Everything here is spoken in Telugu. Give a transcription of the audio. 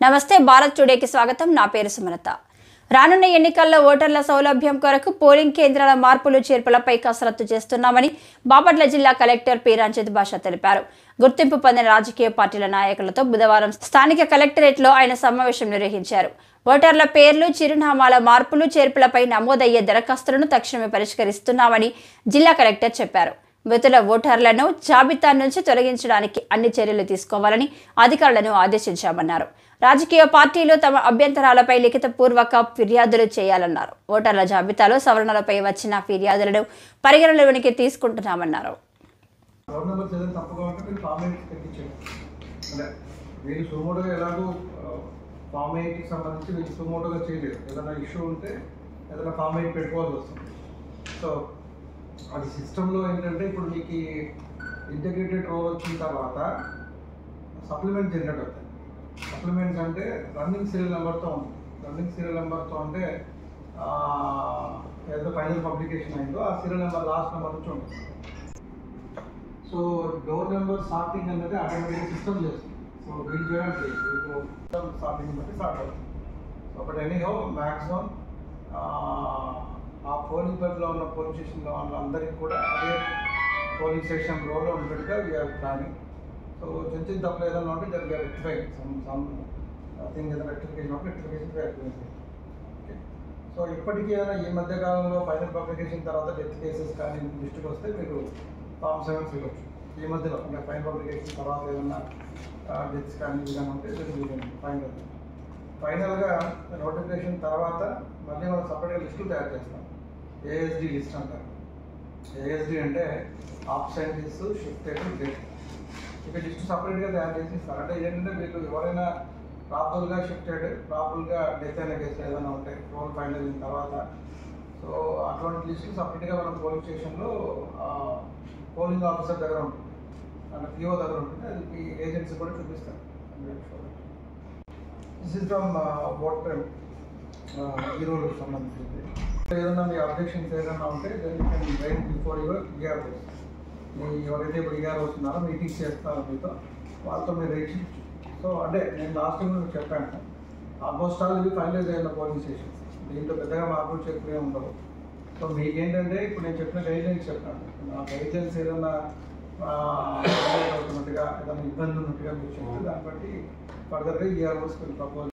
నమస్తే భారత్ టుడేకి స్వాగతం. నా పేరు సుమలత. రానున్న ఎన్నికల్లో ఓటర్ల సౌలభ్యం కొరకు పోలింగ్ కేంద్రాల మార్పులు చేర్పులపై కసరత్తు చేస్తున్నామని బాపట్ల జిల్లా కలెక్టర్ పి రంజిత్ భాష తెలిపారు. గుర్తింపు పొందిన రాజకీయ పార్టీల నాయకులతో బుధవారం స్థానిక కలెక్టరేట్లో ఆయన సమావేశం నిర్వహించారు. ఓటర్ల పేర్లు, చిరునామాల మార్పులు చేర్పులపై నమోదయ్యే దరఖాస్తులను తక్షణమే పరిష్కరిస్తున్నామని జిల్లా కలెక్టర్ చెప్పారు. మృతుల ఓటర్లను జాబితా నుంచి తొలగించడానికి అన్ని చర్యలు తీసుకోవాలని అధికారులను ఆదేశించామన్నారు. రాజకీయ పార్టీలు తమ అభ్యంతరాలపై లిఖితపూర్వక ఫిర్యాదులు చేయాలన్నారు. ఓటర్ల జాబితాలో సవరణలపై వచ్చిన ఫిర్యాదులను పరిగణనలోనికి తీసుకుంటున్నామన్నారు. అది సిస్టంలో ఏంటంటే ఇప్పుడు మీకు ఇంటిగ్రేటెడ్ రోల్ వచ్చిన తర్వాత సప్లిమెంట్ జనరేట్ అవుతాయి. సప్లిమెంట్స్ అంటే రన్నింగ్ సీరియల్ నెంబర్తో ఉంటుంది. రన్నింగ్ సీరియల్ నెంబర్తో అంటే ఏదో ఫైనల్ పబ్లికేషన్ అయిందో ఆ సీరియల్ నెంబర్ లాస్ట్ నెంబర్ నుంచి ఉంటుంది. సో డోర్ నెంబర్ స్టార్టింగ్ అనేది ఆటోమేటిక్గా సిస్టమ్ చేస్తుంది. సో వీళ్ళు చేయడానికి స్టార్టింగ్ బట్టి స్టార్ట్ అవుతుంది. సో బట్ ఎనీహో మ్యాక్సిమం ఆ పోలింగ్ బూత్లో ఉన్న పోలింగ్ స్టేషన్లో వాళ్ళందరికీ కూడా అదే పోలింగ్ స్టేషన్ రోడ్లో ఉన్నట్టుగా వీఆర్ ప్లానింగ్. సో చిన్న తప్పులు ఏదైనా ఉంటే దాన్ని రెక్టిఫై థింగ్ ఏదైనా రెక్టిఫికేషన్ ఉంటే రెక్టిఫికేషన్. ఓకే, సో ఇప్పటికీ ఏదైనా ఈ మధ్యకాలంలో ఫైనల్ పబ్లికేషన్ తర్వాత డెత్ కేసెస్ కానీ లిస్టుకు వస్తే మీరు ఫామ్ 7 ఇవ్వచ్చు. ఈ మధ్యలో అంటే ఫైనల్ పబ్లికేషన్ తర్వాత ఏదైనా డెత్స్ కానీ ఏదైనా ఉంటే ఫైనల్గా నోటిఫికేషన్ తర్వాత మళ్ళీ మనం సపరేట్గా లిస్టులు తయారు చేస్తాం. ఏఎస్డి లిస్ట్ అంటారు. ఏఎస్డి అంటే ఆబ్సెంటీస్, షిఫ్టెడ్, డెత్. ఇక లిస్ట్ సపరేట్గా తయారు చేసి ఇస్తారు. అంటే ఏంటంటే వీళ్ళు ఎవరైనా ప్రాపర్గా షిఫ్టెడ్, ప్రాపర్గా డెత్ అయిన కేసులు ఏదైనా ఉంటాయి రోల్ ఫైనల్ అయిన తర్వాత. సో అటువంటి లిస్టులు సపరేట్గా మనం పోలింగ్ స్టేషన్లో పోలింగ్ ఆఫీసర్ దగ్గర ఉంటుంది, అంటే పిఓ దగ్గర ఉంటుంది. అది ఏజెన్సీ కూడా చూపిస్తారు. దిస్ ఇస్ ఫ్రమ్ ఓట్ ఈ రోజు సంబంధించింది. ఏదైనా మీ అబ్జెక్షన్స్ ఏదైనా ఉంటే దాన్ని రైట్ బిఫోర్ యువర్ ఈఆర్ఓస్. మీ ఎవరైతే ఇప్పుడు ఈఆర్ఓస్ ఉన్నారో మీటింగ్స్ చేస్తారో మీతో వాళ్ళతో మీరు రేట్. సో అంటే నేను లాస్ట్ టైం మీకు చెప్పాను, ఆల్మోస్ట్ ఆల్ ఇవి ఫైనలైజ్ అయిన పోలింగ్ స్టేషన్స్. దీంట్లో పెద్దగా మార్పులు చేర్పులే ఉండవు. సో మీకేంటంటే ఇప్పుడు నేను చెప్పిన గైడ్లైన్స్ చెప్పాను. ఆ గైడ్లైన్స్ ఏదైనా అవుతున్నట్టుగా ఏదైనా ఇబ్బంది ఉన్నట్టుగా మీరు చెప్తే దాన్ని బట్టి ఫర్దర్గా ఈఆర్ఓస్కి ప్రపోజ్